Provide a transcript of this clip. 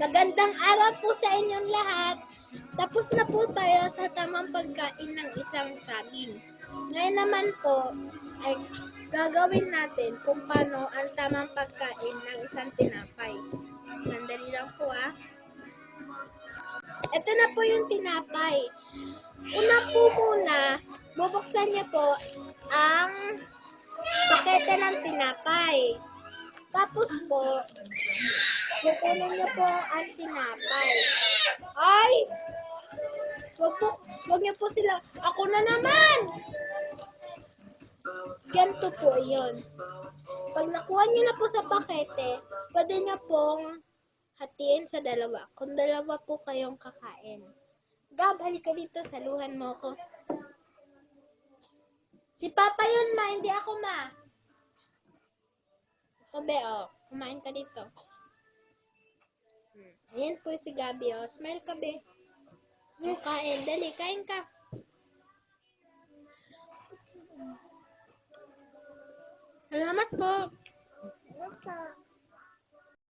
Magandang araw po sa inyong lahat. Tapos na po tayo sa tamang pagkain ng isang saging. Ngayon naman po ay gagawin natin kung paano ang tamang pagkain ng isang tinapay. Sandali lang po ah. Ito na po yung tinapay. Una po muna, bubuksan niya po ang pakete ng tinapay. Tapos po, kukunin niyo po ang tinapay. Ay! Wag niyo po sila. Ako na naman! Ganito po yun. Pag nakuha niyo na po sa pakete, pwede niyo pong hatiin sa dalawa. Kung dalawa po kayong kakain. Gab, halika dito. Saluhan mo ko. Si Papa yun, ma. Hindi ako, ma. Ito, be, oh. Kumain ka dito. Ayan po si Gabi, oh. Smile ka, be. Yes. Kain. Dali, kain ka. Salamat po.